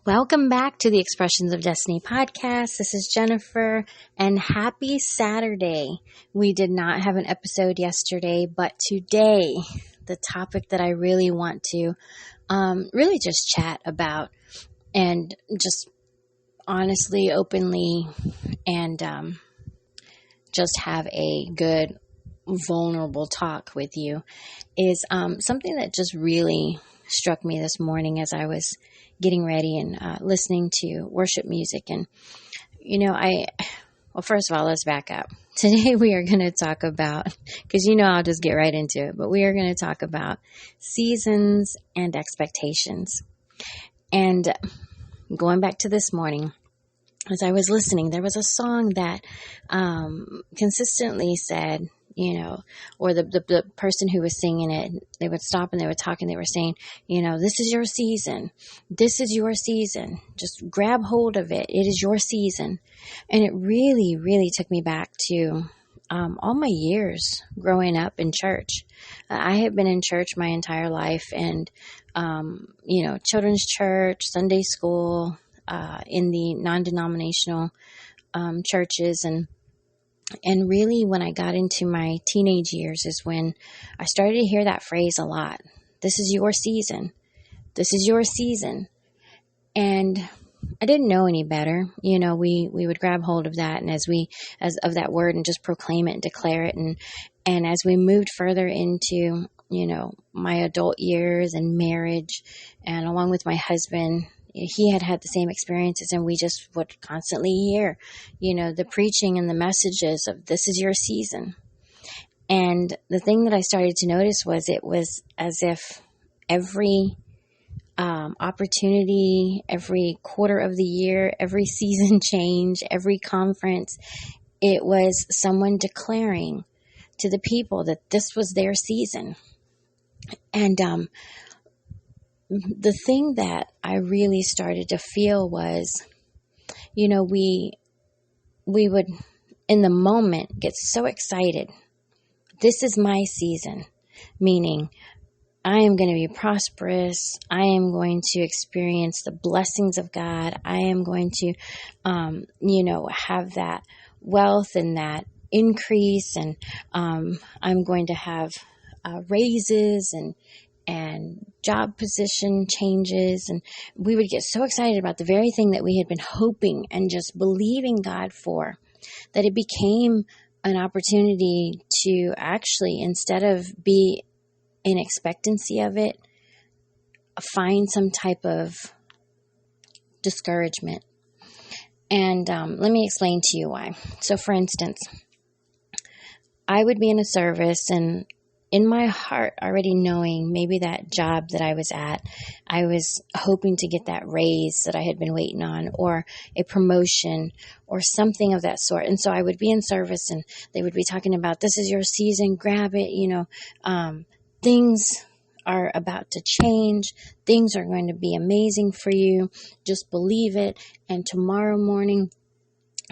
Welcome back to the Expressions of Destiny podcast. This is Jennifer, and happy Saturday. We did not have an episode yesterday, but today, the topic that I really want to really just chat about and just honestly, openly, and just have a good, vulnerable talk with you is something that just really struck me this morning as I was getting ready and listening to worship music. And, first of all, let's back up. Today we are going to talk about, because I'll just get right into it, but we are going to talk about seasons and expectations. And going back to this morning, as I was listening, there was a song that consistently said, or the person who was singing it, they would stop and they would talk and they were saying, this is your season. This is your season. Just grab hold of it. It is your season. And it really, really took me back to all my years growing up in church. I have been in church my entire life, and, children's church, Sunday school, in the non-denominational churches, and really, when I got into my teenage years is when I started to hear that phrase a lot. This is your season. This is your season. And I didn't know any better. We would grab hold of that, and as of that word, and just proclaim it and declare it. And as we moved further into, my adult years and marriage, and along with my husband, he had the same experiences, and we just would constantly hear, the preaching and the messages of this is your season. And the thing that I started to notice was it was as if every opportunity, every quarter of the year, every season change, every conference, it was someone declaring to the people that this was their season. And the thing that I really started to feel was, we would, in the moment, get so excited. This is my season, meaning I am going to be prosperous. I am going to experience the blessings of God. I am going to, have that wealth and that increase, and I'm going to have raises and job position changes. And we would get so excited about the very thing that we had been hoping and just believing God for, that it became an opportunity to actually, instead of be in expectancy of it, find some type of discouragement. And let me explain to you why. So for instance, I would be in a service, and in my heart, already knowing maybe that job that I was at, I was hoping to get that raise that I had been waiting on, or a promotion, or something of that sort. And so I would be in service, and they would be talking about, this is your season, grab it, things are about to change. Things are going to be amazing for you. Just believe it. And tomorrow morning,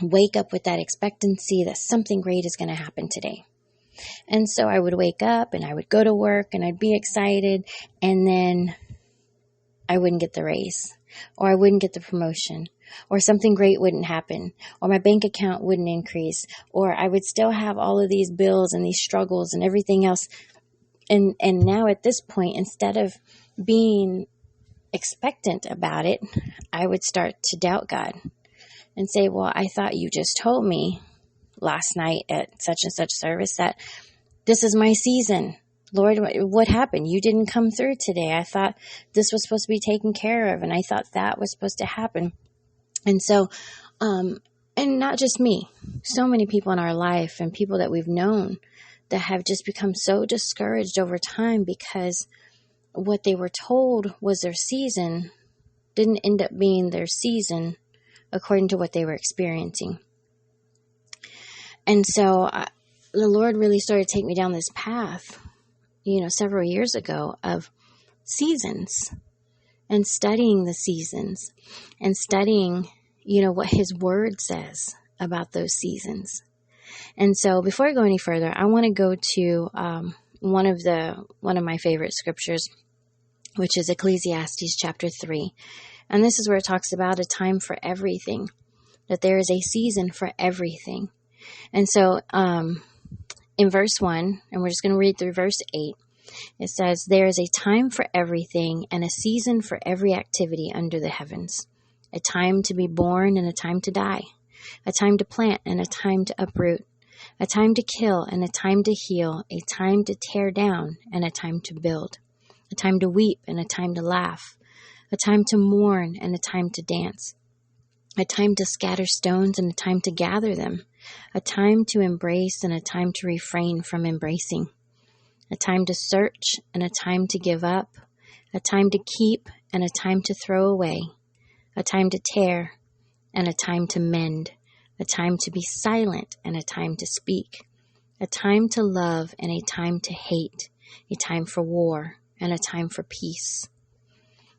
wake up with that expectancy that something great is going to happen today. And so I would wake up and I would go to work and I'd be excited, and then I wouldn't get the raise, or I wouldn't get the promotion, or something great wouldn't happen, or my bank account wouldn't increase, or I would still have all of these bills and these struggles and everything else. And now at this point, instead of being expectant about it, I would start to doubt God and say, well, I thought you just told me last night at such and such service that this is my season. Lord, what happened? You didn't come through today. I thought this was supposed to be taken care of, and I thought that was supposed to happen. And so, and not just me, so many people in our life and people that we've known that have just become so discouraged over time because what they were told was their season didn't end up being their season according to what they were experiencing. And so the Lord really started to take me down this path, several years ago, of seasons, and studying the seasons, and studying, what His Word says about those seasons. And so before I go any further, I want to go to one of my favorite scriptures, which is Ecclesiastes chapter 3. And this is where it talks about a time for everything, that there is a season for everything. And so in verse 1, and we're just going to read through verse 8, it says, there is a time for everything and a season for every activity under the heavens, a time to be born and a time to die, a time to plant and a time to uproot, a time to kill and a time to heal, a time to tear down and a time to build, a time to weep and a time to laugh, a time to mourn and a time to dance, a time to scatter stones and a time to gather them, a time to embrace and a time to refrain from embracing, a time to search and a time to give up, a time to keep and a time to throw away, a time to tear and a time to mend, a time to be silent and a time to speak, a time to love and a time to hate, a time for war and a time for peace.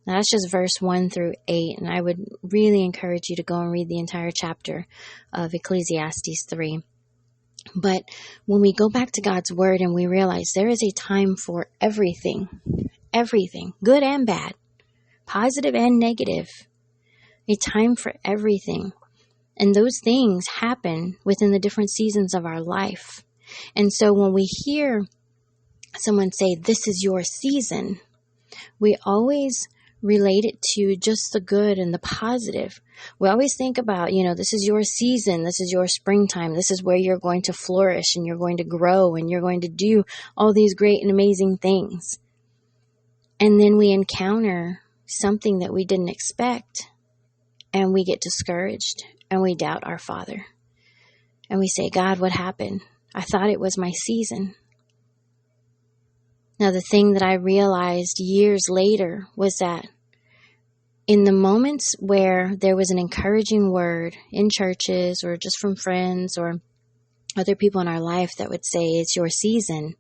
Now that's just verse 1 through 8, and I would really encourage you to go and read the entire chapter of Ecclesiastes 3. But when we go back to God's word and we realize there is a time for everything, good and bad, positive and negative, a time for everything. And those things happen within the different seasons of our life. And so when we hear someone say, this is your season, we always relate it to just the good and the positive. We always think about, this is your season, this is your springtime, this is where you're going to flourish and you're going to grow and you're going to do all these great and amazing things. And then we encounter something that we didn't expect and we get discouraged and we doubt our Father. And we say, God, what happened? I thought it was my season. Now, the thing that I realized years later was that in the moments where there was an encouraging word in churches or just from friends or other people in our life that would say, it's your season,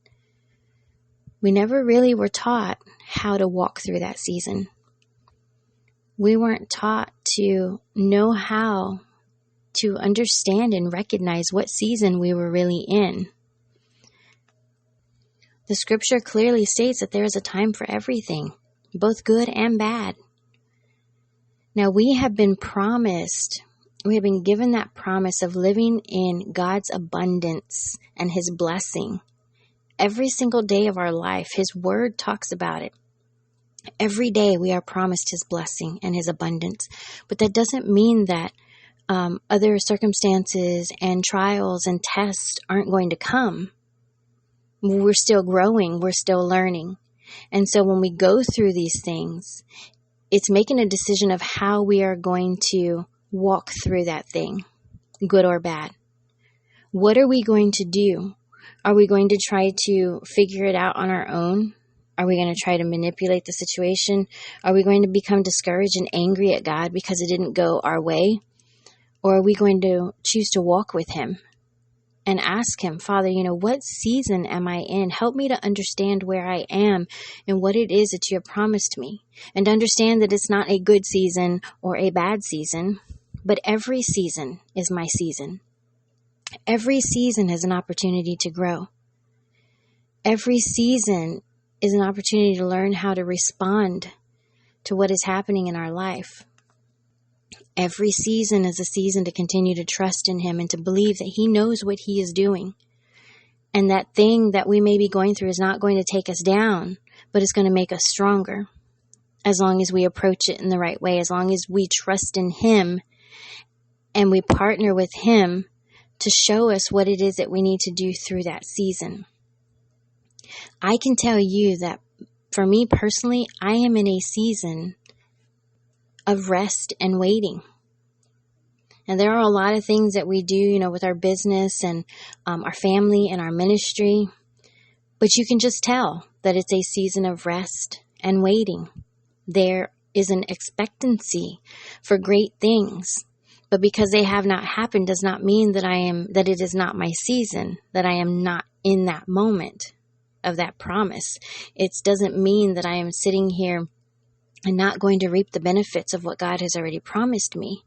we never really were taught how to walk through that season. We weren't taught to know how to understand and recognize what season we were really in. The scripture clearly states that there is a time for everything, both good and bad. Now we have been given that promise of living in God's abundance and His blessing. Every single day of our life, His word talks about it. Every day we are promised His blessing and His abundance. But that doesn't mean that other circumstances and trials and tests aren't going to come. We're still growing. We're still learning. And so when we go through these things, it's making a decision of how we are going to walk through that thing, good or bad. What are we going to do? Are we going to try to figure it out on our own? Are we going to try to manipulate the situation? Are we going to become discouraged and angry at God because it didn't go our way? Or are we going to choose to walk with Him and ask Him, Father, what season am I in? Help me to understand where I am and what it is that you have promised me. And understand that it's not a good season or a bad season, but every season is my season. Every season is an opportunity to grow. Every season is an opportunity to learn how to respond to what is happening in our life. Every season is a season to continue to trust in Him and to believe that He knows what He is doing. And that thing that we may be going through is not going to take us down, but it's going to make us stronger. As long as we approach it in the right way, as long as we trust in Him and we partner with Him to show us what it is that we need to do through that season. I can tell you that for me personally, I am in a season of rest and waiting. And there are a lot of things that we do, with our business and our family and our ministry. But you can just tell that it's a season of rest and waiting. There is an expectancy for great things. But because they have not happened does not mean that it is not my season, that I am not in that moment of that promise. It doesn't mean that I am sitting here and not going to reap the benefits of what God has already promised me.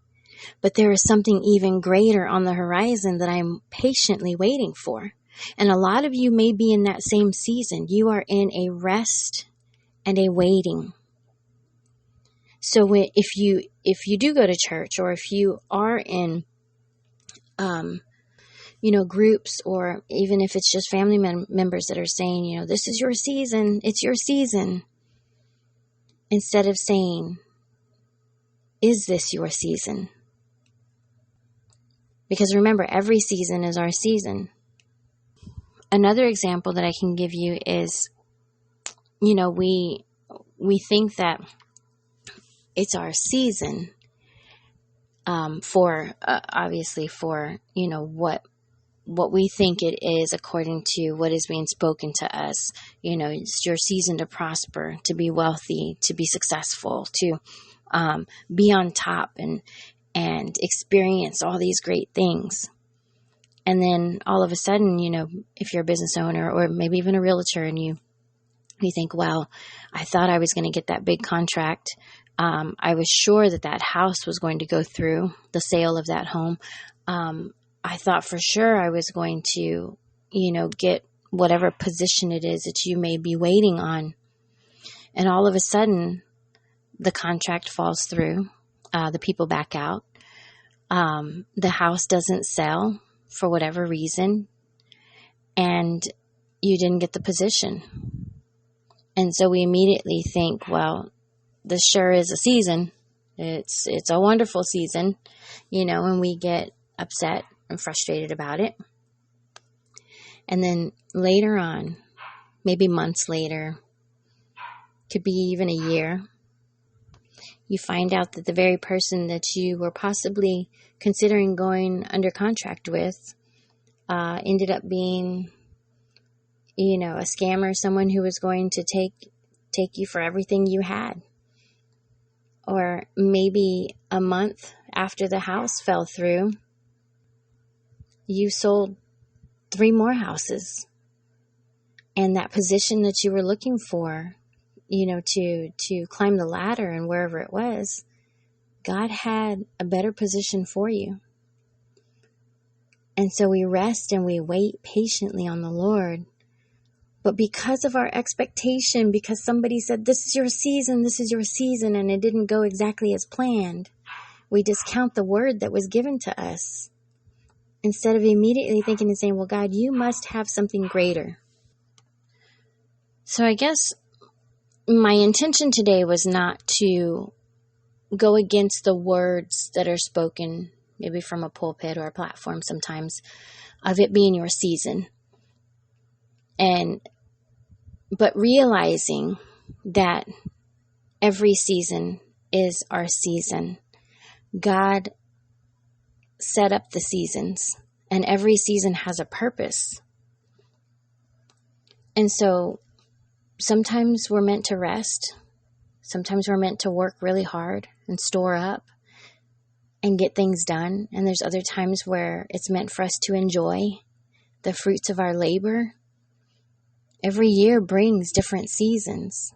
But there is something even greater on the horizon that I'm patiently waiting for. And a lot of you may be in that same season. You are in a rest and a waiting. So if you do go to church, or if you are in, groups, or even if it's just family members that are saying, this is your season, it's your season, instead of saying, is this your season? Because remember, every season is our season. Another example that I can give you is, we think that it's our season for obviously for what we think it is according to what is being spoken to us. It's your season to prosper, to be wealthy, to be successful, to be on top and experience all these great things. And then all of a sudden, if you're a business owner or maybe even a realtor, and you think, well, I thought I was going to get that big contract. I was sure that house was going to go through, the sale of that home. I thought for sure I was going to, get whatever position it is that you may be waiting on. And all of a sudden, the contract falls through. The people back out. The house doesn't sell for whatever reason. And you didn't get the position. And so we immediately think, well, this sure is a season. It's a wonderful season, and we get upset and frustrated about it. And then later on, maybe months later, could be even a year, you find out that the very person that you were possibly considering going under contract with ended up being, a scammer, someone who was going to take you for everything you had. Or maybe a month after the house fell through, you sold 3 more houses. And that position that you were looking for, to climb the ladder and wherever it was, God had a better position for you. And so we rest and we wait patiently on the Lord. But because of our expectation, because somebody said, this is your season, and it didn't go exactly as planned, we discount the word that was given to us instead of immediately thinking and saying, well, God, you must have something greater. So I guess my intention today was not to go against the words that are spoken, maybe from a pulpit or a platform sometimes, of it being your season. But realizing that every season is our season. God set up the seasons, and every season has a purpose. And so sometimes we're meant to rest. Sometimes we're meant to work really hard and store up and get things done. And there's other times where it's meant for us to enjoy the fruits of our labor. Every year brings different seasons,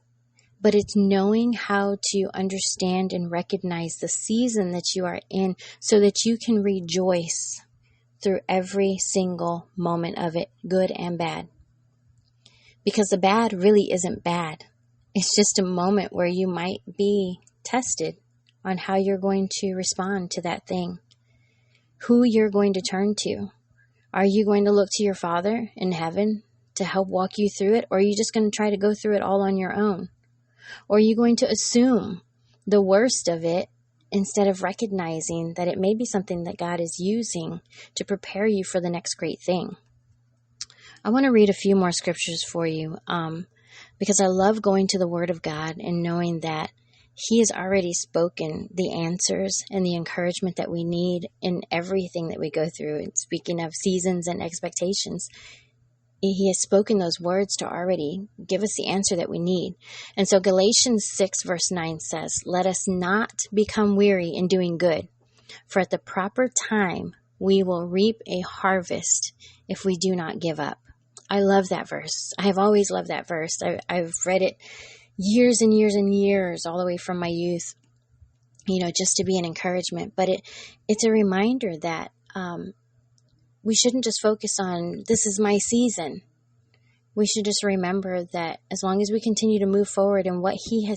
but it's knowing how to understand and recognize the season that you are in so that you can rejoice through every single moment of it, good and bad. Because the bad really isn't bad. It's just a moment where you might be tested on how you're going to respond to that thing, who you're going to turn to. Are you going to look to your Father in heaven to help walk you through it? Or are you just going to try to go through it all on your own? Or are you going to assume the worst of it instead of recognizing that it may be something that God is using to prepare you for the next great thing? I want to read a few more scriptures for you because I love going to the Word of God and knowing that He has already spoken the answers and the encouragement that we need in everything that we go through. And speaking of seasons and expectations, He has spoken those words to already give us the answer that we need. And so Galatians 6 verse 9 says, let us not become weary in doing good, for at the proper time we will reap a harvest if we do not give up. I love that verse. I have always loved that verse. I've read it years and years and years, all the way from my youth, just to be an encouragement. But it's a reminder that we shouldn't just focus on, this is my season. We should just remember that as long as we continue to move forward in what He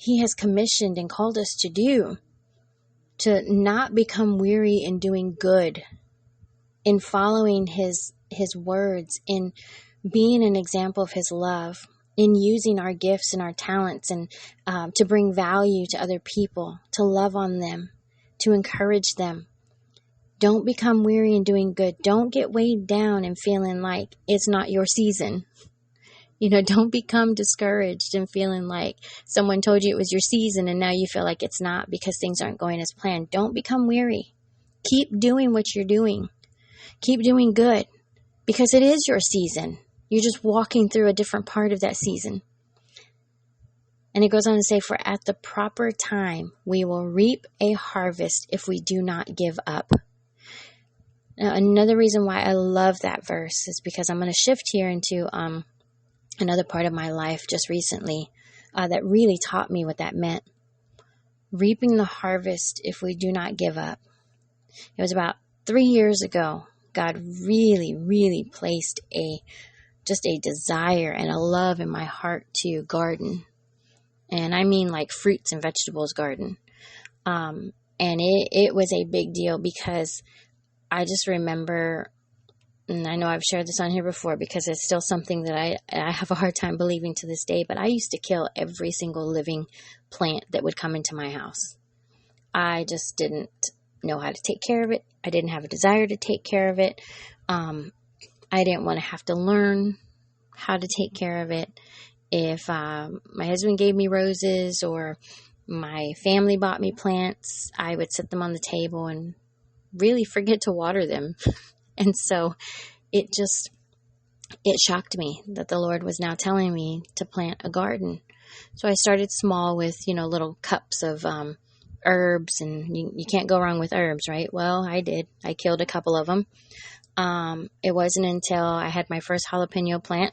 He has commissioned and called us to do, to not become weary in doing good, in following his words, in being an example of his love, in using our gifts and our talents and to bring value to other people, to love on them, to encourage them. Don't become weary in doing good. Don't get weighed down and feeling like it's not your season. Don't become discouraged and feeling like someone told you it was your season and now you feel like it's not because things aren't going as planned. Don't become weary. Keep doing what you're doing. Keep doing good because it is your season. You're just walking through a different part of that season. And it goes on to say, for at the proper time, we will reap a harvest if we do not give up. Now, another reason why I love that verse is because I'm going to shift here into another part of my life just recently that really taught me what that meant. Reaping the harvest if we do not give up. It was about 3 years ago. God really, really placed a desire and a love in my heart to garden. And I mean like fruits and vegetables garden. And it was a big deal because I just remember, and I know I've shared this on here before because it's still something that I have a hard time believing to this day, but I used to kill every single living plant that would come into my house. I just didn't know how to take care of it. I didn't have a desire to take care of it. I didn't want to have to learn how to take care of it. If my husband gave me roses or my family bought me plants, I would set them on the table and really forget to water them. And so it shocked me that the Lord was now telling me to plant a garden. So I started small with, little cups of herbs, and you can't go wrong with herbs, right? Well, I did. I killed a couple of them. It wasn't until I had my first jalapeno plant,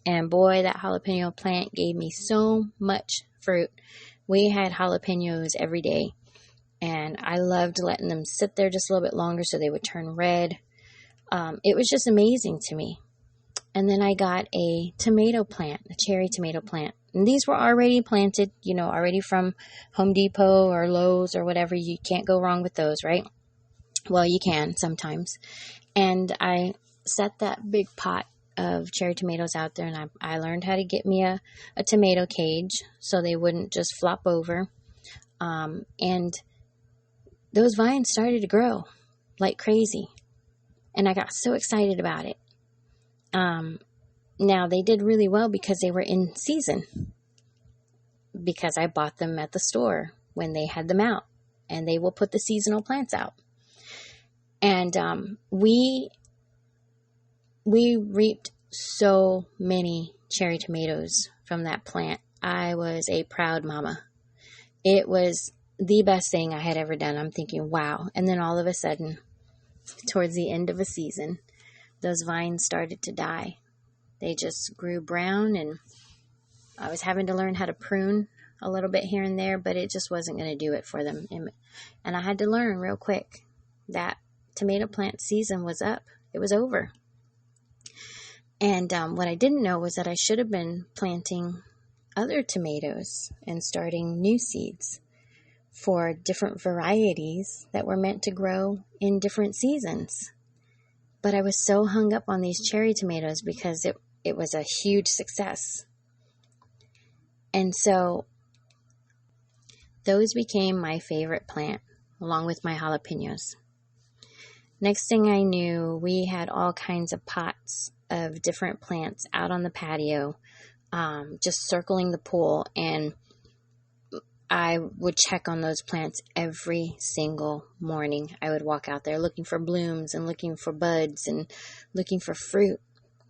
and boy, that jalapeno plant gave me so much fruit. We had jalapenos every day, and I loved letting them sit there just a little bit longer so they would turn red. It was just amazing to me. And then I got a tomato plant, a cherry tomato plant. And these were already planted, already from Home Depot or Lowe's or whatever. You can't go wrong with those, right? Well, you can sometimes. And I set that big pot of cherry tomatoes out there, and I learned how to get me a tomato cage so they wouldn't just flop over. And those vines started to grow like crazy. And I got so excited about it. Now they did really well because they were in season. Because I bought them at the store when they had them out. And they will put the seasonal plants out. And we reaped so many cherry tomatoes from that plant. I was a proud mama. It was the best thing I had ever done. I'm thinking, wow. And then all of a sudden, towards the end of a season, those vines started to die. They just grew brown, and I was having to learn how to prune a little bit here and there, but it just wasn't going to do it for them. And I had to learn real quick that tomato plant season was up. It was over. And what I didn't know was that I should have been planting other tomatoes and starting new seeds for different varieties that were meant to grow in different seasons. But I was so hung up on these cherry tomatoes because it was a huge success. And so those became my favorite plant, along with my jalapenos. Next thing I knew, we had all kinds of pots of different plants out on the patio, just circling the pool, and I would check on those plants every single morning. I would walk out there looking for blooms and looking for buds and looking for fruit,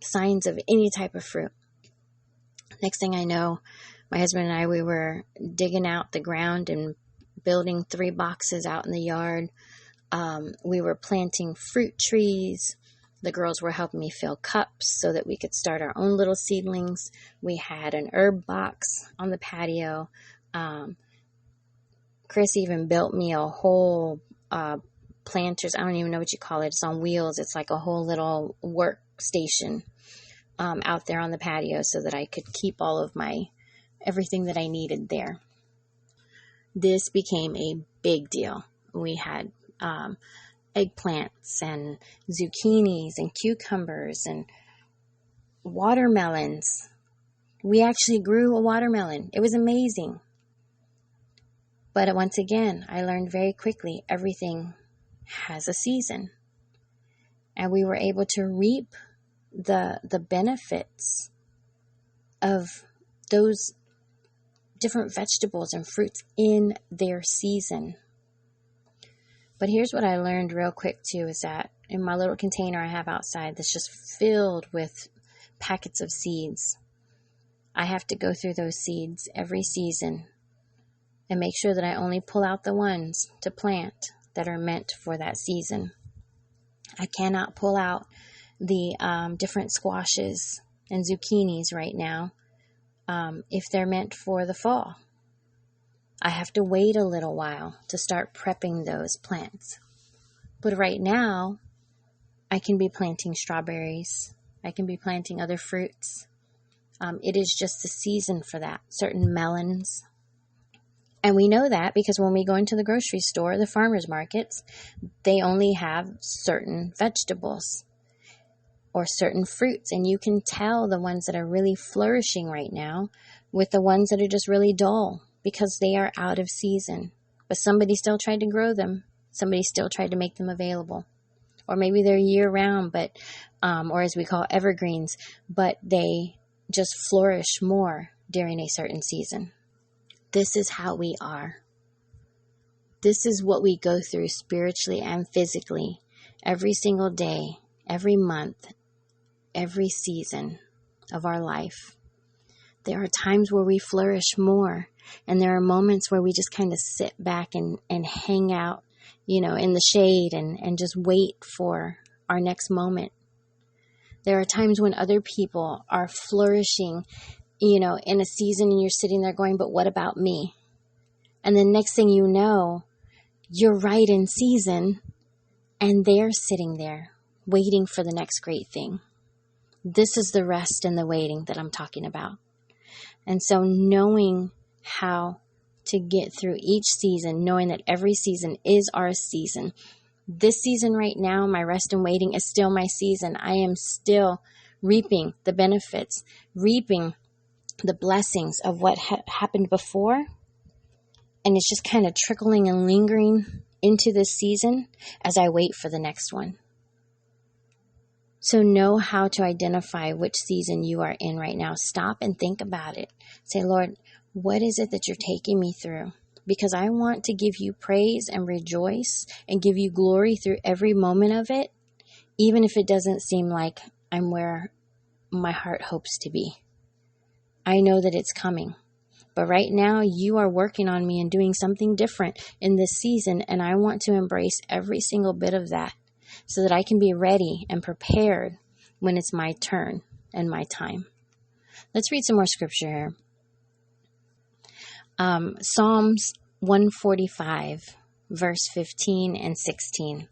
signs of any type of fruit. Next thing I know, my husband and I, we were digging out the ground and building 3 boxes out in the yard. We were planting fruit trees. The girls were helping me fill cups so that we could start our own little seedlings. We had an herb box on the patio. Chris even built me a whole planters. I don't even know what you call it. It's on wheels. It's like a whole little workstation out there on the patio so that I could keep all of everything that I needed there. this became a big deal. We had eggplants and zucchinis and cucumbers and watermelons. We actually grew a watermelon. It was amazing. But once again, I learned very quickly everything has a season. And we were able to reap the benefits of those different vegetables and fruits in their season. But here's what I learned real quick too, is that in my little container I have outside that's just filled with packets of seeds, I have to go through those seeds every season and make sure that I only pull out the ones to plant that are meant for that season. I cannot pull out the different squashes and zucchinis right now if they're meant for the fall. I have to wait a little while to start prepping those plants. But right now, I can be planting strawberries. I can be planting other fruits. It is just the season for that. Certain melons. And we know that because when we go into the grocery store, the farmers markets, they only have certain vegetables or certain fruits. And you can tell the ones that are really flourishing right now with the ones that are just really dull because they are out of season. But somebody still tried to grow them. Somebody still tried to make them available. Or maybe they're year round, but or as we call evergreens, but they just flourish more during a certain season. This is how we are. This is what we go through spiritually and physically every single day, every month, every season of our life. There are times where we flourish more, and there are moments where we just kind of sit back and hang out, in the shade and just wait for our next moment. There are times when other people are flourishing in a season and you're sitting there going, but what about me? And then next thing you know, you're right in season and they're sitting there waiting for the next great thing. This is the rest and the waiting that I'm talking about. And so knowing how to get through each season, knowing that every season is our season. This season right now, my rest and waiting is still my season. I am still reaping the benefits, reaping the blessings of what happened before, and it's just kind of trickling and lingering into this season as I wait for the next one. So know how to identify which season you are in right now. Stop and think about it. Say, Lord, what is it that you're taking me through? Because I want to give you praise and rejoice and give you glory through every moment of it, even if it doesn't seem like I'm where my heart hopes to be. I know that it's coming. But right now, you are working on me and doing something different in this season, and I want to embrace every single bit of that so that I can be ready and prepared when it's my turn and my time. Let's read some more scripture here. Psalms 145, verse 15 and 16.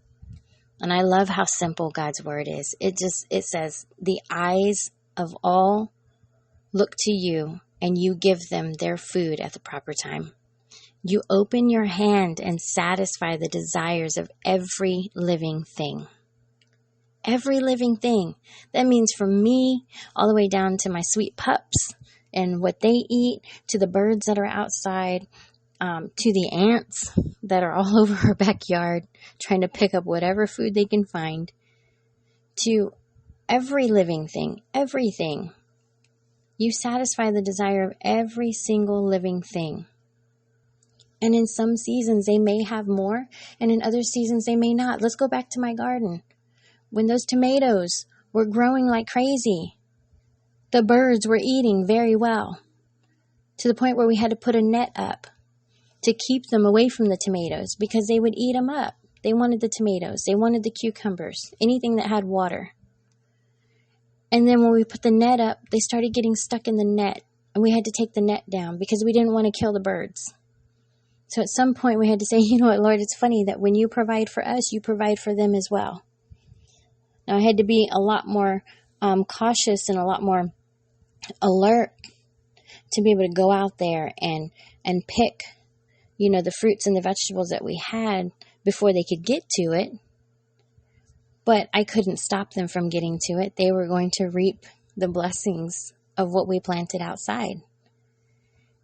And I love how simple God's word is. It says, the eyes of all look to you, and you give them their food at the proper time. You open your hand and satisfy the desires of every living thing. Every living thing. That means from me all the way down to my sweet pups and what they eat, to the birds that are outside, to the ants that are all over our backyard trying to pick up whatever food they can find, to every living thing, everything. You satisfy the desire of every single living thing. And in some seasons, they may have more, and in other seasons, they may not. Let's go back to my garden. When those tomatoes were growing like crazy, the birds were eating very well, to the point where we had to put a net up to keep them away from the tomatoes because they would eat them up. They wanted the tomatoes. They wanted the cucumbers, anything that had water. And then when we put the net up, they started getting stuck in the net, and we had to take the net down because we didn't want to kill the birds. So at some point we had to say, you know what, Lord, it's funny that when you provide for us, you provide for them as well. Now I had to be a lot more cautious and a lot more alert to be able to go out there and pick the fruits and the vegetables that we had before they could get to it. But I couldn't stop them from getting to it. They were going to reap the blessings of what we planted outside.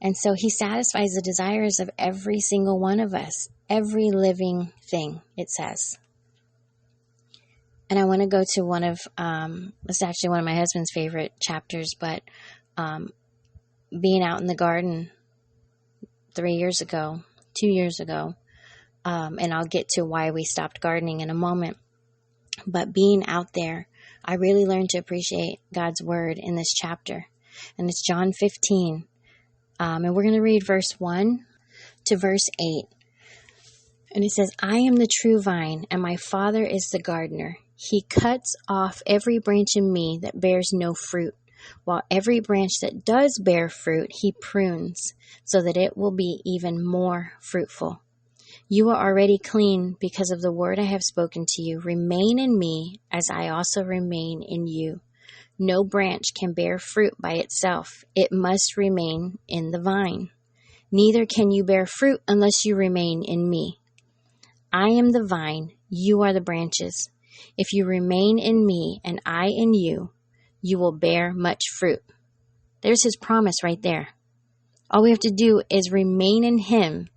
And so he satisfies the desires of every single one of us, every living thing, it says. And I want to go to it's actually one of my husband's favorite chapters, but being out in the garden 2 years ago, and I'll get to why we stopped gardening in a moment. But being out there, I really learned to appreciate God's word in this chapter. And it's John 15. And we're going to read verse 1 to verse 8. And it says, I am the true vine, and my Father is the gardener. He cuts off every branch in me that bears no fruit, while every branch that does bear fruit, he prunes, so that it will be even more fruitful. You are already clean because of the word I have spoken to you. Remain in me as I also remain in you. No branch can bear fruit by itself. It must remain in the vine. Neither can you bear fruit unless you remain in me. I am the vine, you are the branches. If you remain in me and I in you, you will bear much fruit. There's his promise right there. All we have to do is remain in him,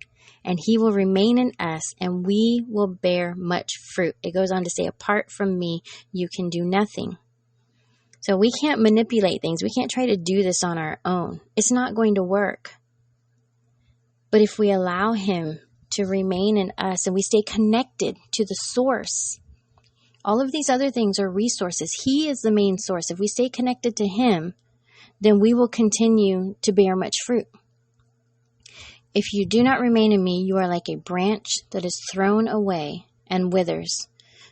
and he will remain in us, and we will bear much fruit. It goes on to say, apart from me, you can do nothing. So we can't manipulate things. We can't try to do this on our own. It's not going to work. But if we allow him to remain in us and we stay connected to the source, all of these other things are resources. He is the main source. If we stay connected to him, then we will continue to bear much fruit. If you do not remain in me, you are like a branch that is thrown away and withers.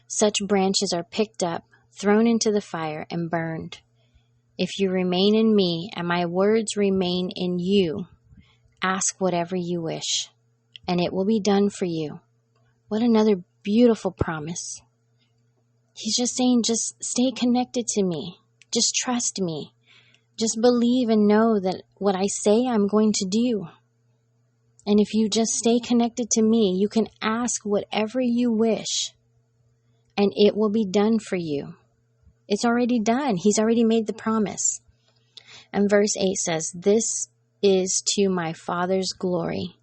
Such branches are picked up, thrown into the fire, and burned. If you remain in me and my words remain in you, ask whatever you wish, and it will be done for you. What another beautiful promise. He's just saying, just stay connected to me. Just trust me. Just believe and know that what I say I'm going to do. And if you just stay connected to me, you can ask whatever you wish, and it will be done for you. It's already done. He's already made the promise. And verse 8 says, this is to my Father's glory,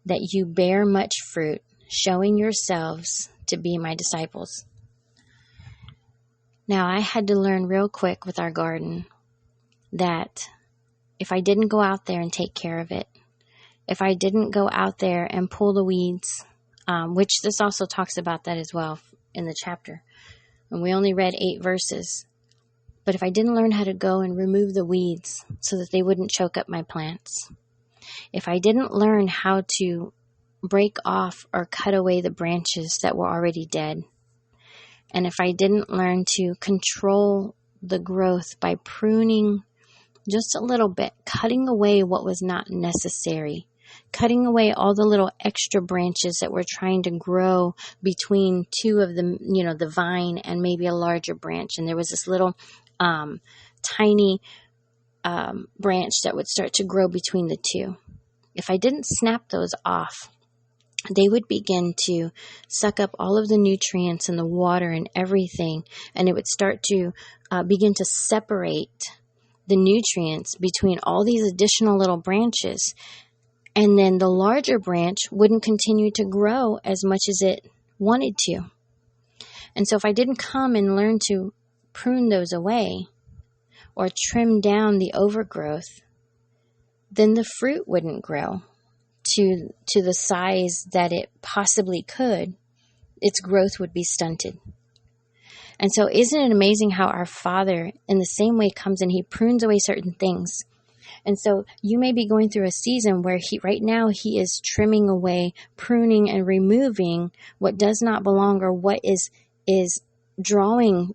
that you bear much fruit, showing yourselves to be my disciples. Now, I had to learn real quick with our garden that if I didn't go out there and take care of it, if I didn't go out there and pull the weeds, which this also talks about that as well in the chapter, and we only read 8 verses, but if I didn't learn how to go and remove the weeds so that they wouldn't choke up my plants, if I didn't learn how to break off or cut away the branches that were already dead, and if I didn't learn to control the growth by pruning just a little bit, cutting away what was not necessary, cutting away all the little extra branches that were trying to grow between two of the, the vine and maybe a larger branch. And there was this little tiny branch that would start to grow between the two. If I didn't snap those off, they would begin to suck up all of the nutrients and the water and everything, and it would start to begin to separate the nutrients between all these additional little branches. And then the larger branch wouldn't continue to grow as much as it wanted to. And so if I didn't come and learn to prune those away or trim down the overgrowth, then the fruit wouldn't grow to the size that it possibly could. Its growth would be stunted. And so isn't it amazing how our Father in the same way comes and he prunes away certain things. And so you may be going through a season where right now he is trimming away, pruning and removing what does not belong or what is drawing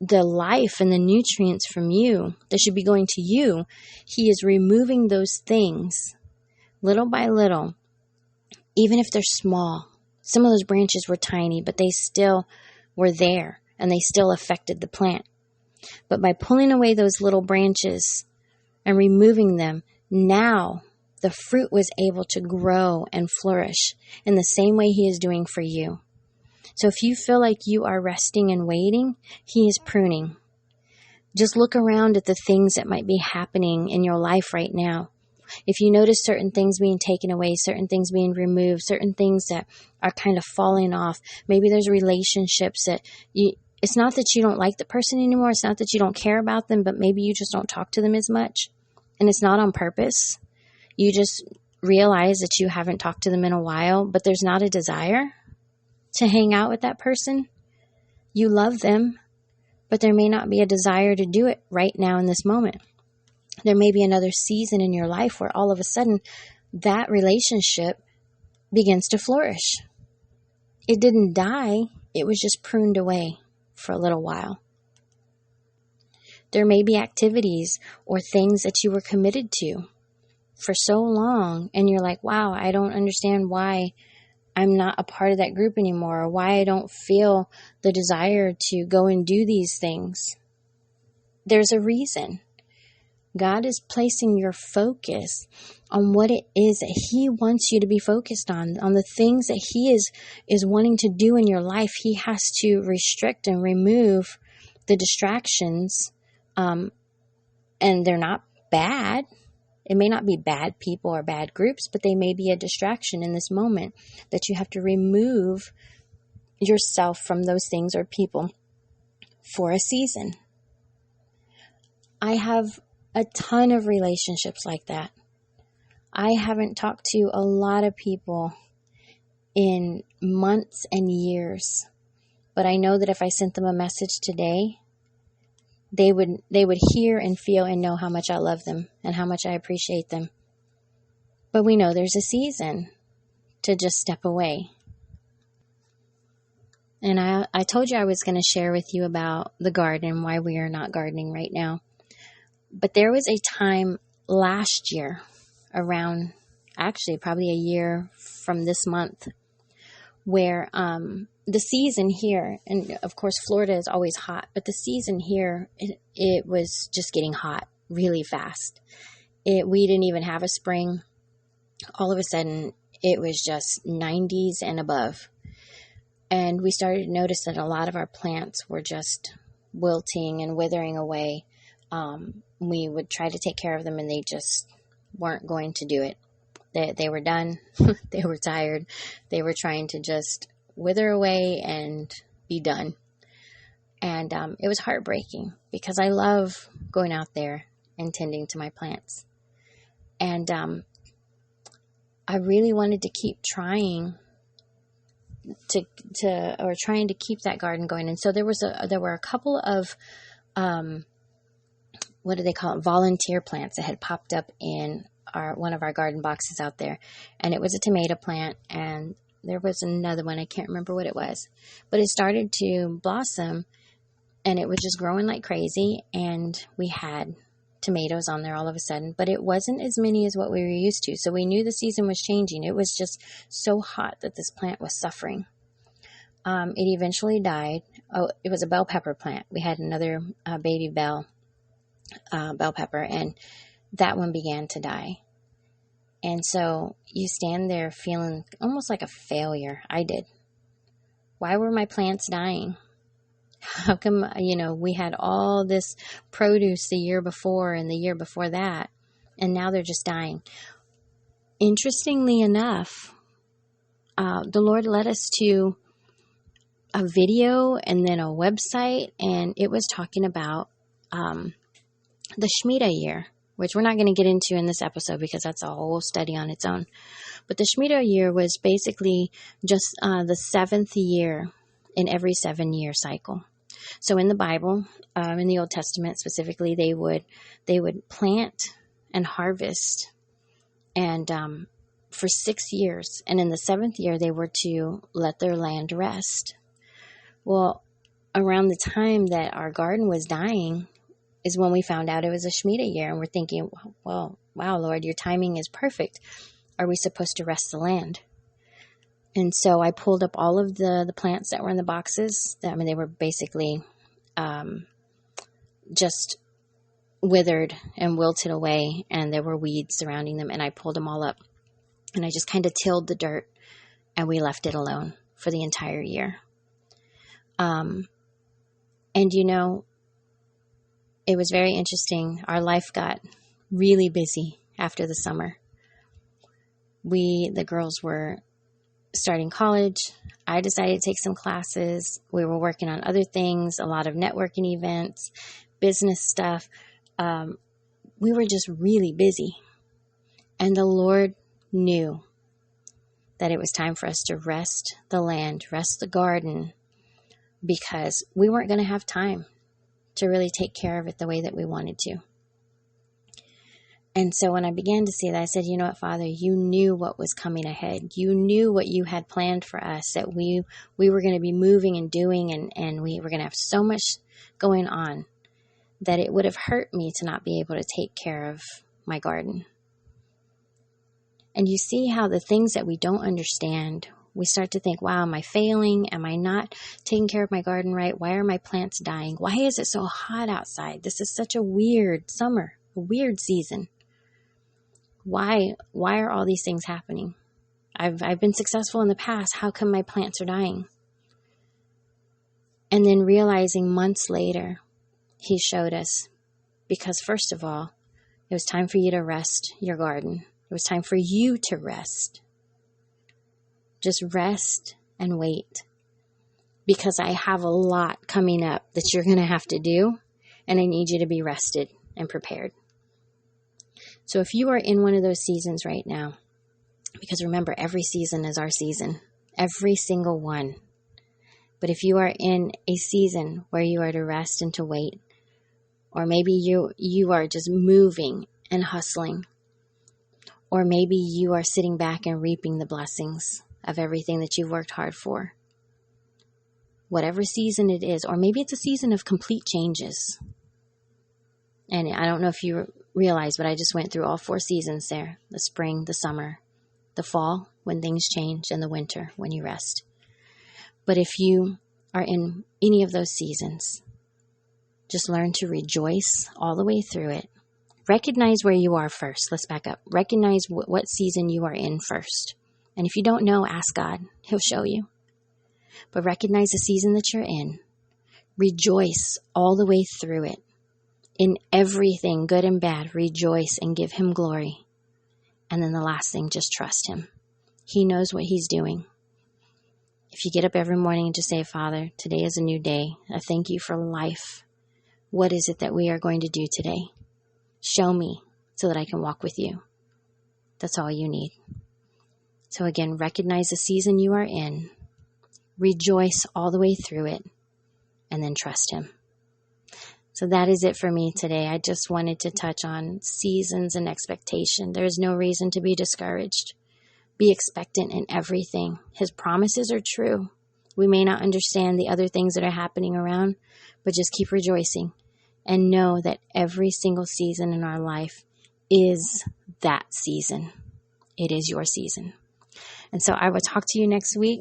the life and the nutrients from you that should be going to you. He is removing those things little by little, even if they're small. Some of those branches were tiny, but they still were there and they still affected the plant. But by pulling away those little branches and removing them, now the fruit was able to grow and flourish in the same way He is doing for you. So if you feel like you are resting and waiting, He is pruning. Just look around at the things that might be happening in your life right now. If you notice certain things being taken away, certain things being removed, certain things that are kind of falling off, maybe there's relationships that it's not that you don't like the person anymore. It's not that you don't care about them, but maybe you just don't talk to them as much. And it's not on purpose. You just realize that you haven't talked to them in a while, but there's not a desire to hang out with that person. You love them, but there may not be a desire to do it right now in this moment. There may be another season in your life where all of a sudden that relationship begins to flourish. It didn't die. It was just pruned away for a little while. There may be activities or things that you were committed to for so long, and you're like, wow, I don't understand why I'm not a part of that group anymore, or why I don't feel the desire to go and do these things. There's a reason. God is placing your focus on what it is that He wants you to be focused on the things that He is wanting to do in your life. He has to restrict and remove the distractions, and they're not bad. It may not be bad people or bad groups, but they may be a distraction in this moment that you have to remove yourself from those things or people for a season. I have a ton of relationships like that. I haven't talked to a lot of people in months and years, but I know that if I sent them a message today, they would hear and feel and know how much I love them and how much I appreciate them. But we know there's a season to just step away. And I told you I was going to share with you about the garden, why we are not gardening right now. But there was a time last year, around actually probably a year from this month, where the season here, and of course Florida is always hot, but the season here, it was just getting hot really fast. We didn't even have a spring. All of a sudden, it was just 90s and above. And we started to notice that a lot of our plants were just wilting and withering away. We would try to take care of them and they just weren't going to do it. They were done. They were tired. They were trying to just wither away and be done. And it was heartbreaking because I love going out there and tending to my plants. And I really wanted to keep trying trying to keep that garden going. And so there were a couple of what do they call it? Volunteer plants that had popped up in one of our garden boxes out there. And it was a tomato plant, and there was another one. I can't remember what it was, but it started to blossom and it was just growing like crazy. And we had tomatoes on there all of a sudden, but it wasn't as many as what we were used to. So we knew the season was changing. It was just so hot that this plant was suffering. It eventually died. Oh, it was a bell pepper plant. We had another baby bell pepper, and that one began to die. And so you stand there feeling almost like a failure. I did. Why were my plants dying? How come, we had all this produce the year before and the year before that, and now they're just dying? Interestingly enough, the Lord led us to a video and then a website, and it was talking about the Shemitah year, which we're not going to get into in this episode because that's a whole study on its own. But the Shemitah year was basically just the seventh year in every 7-year cycle. So in the Bible, in the Old Testament specifically, they would plant and harvest, and for 6 years, and in the 7th year they were to let their land rest. Well, around the time that our garden was dying is when we found out it was a Shemitah year, and we're thinking, well, wow, Lord, your timing is perfect. Are we supposed to rest the land? And so I pulled up all of the plants that were in the boxes. They were basically just withered and wilted away, and there were weeds surrounding them, and I pulled them all up, and I just kind of tilled the dirt, and we left it alone for the entire year. And it was very interesting. Our life got really busy after the summer. The girls were starting college. I decided to take some classes. We were working on other things, a lot of networking events, business stuff. We were just really busy. And the Lord knew that it was time for us to rest the land, rest the garden, because we weren't going to have time to really take care of it the way that we wanted to. And so when I began to see that, I said, you know what, Father, you knew what was coming ahead. You knew what you had planned for us, that we were going to be moving and doing, and we were going to have so much going on that it would have hurt me to not be able to take care of my garden. And you see how the things that we don't understand, we start to think, wow, am I failing? Am I not taking care of my garden right? Why are my plants dying? Why is it so hot outside? This is such a weird summer, a weird season. Why are all these things happening? I've been successful in the past. How come my plants are dying? And then realizing months later, he showed us, because first of all, it was time for you to rest your garden. It was time for you to rest. Just rest and wait, because I have a lot coming up that you're going to have to do, and I need you to be rested and prepared. So if you are in one of those seasons right now, because remember, every season is our season, every single one. But if you are in a season where you are to rest and to wait, or maybe you are just moving and hustling, or maybe you are sitting back and reaping the blessings of everything that you've worked hard for. Whatever season it is, or maybe it's a season of complete changes. And I don't know if you realize, but I just went through all 4 seasons there. The spring, the summer, the fall, when things change, and the winter, when you rest. But if you are in any of those seasons, just learn to rejoice all the way through it. Recognize where you are first. Let's back up. Recognize what season you are in first. And if you don't know, ask God. He'll show you. But recognize the season that you're in. Rejoice all the way through it. In everything, good and bad, rejoice and give him glory. And then the last thing, just trust him. He knows what he's doing. If you get up every morning and just say, Father, today is a new day. I thank you for life. What is it that we are going to do today? Show me so that I can walk with you. That's all you need. So again, recognize the season you are in. Rejoice all the way through it. And then trust him. So that is it for me today. I just wanted to touch on seasons and expectation. There is no reason to be discouraged. Be expectant in everything. His promises are true. We may not understand the other things that are happening around, but just keep rejoicing and know that every single season in our life is that season. It is your season. And so I will talk to you next week.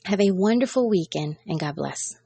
Have a wonderful weekend, and God bless.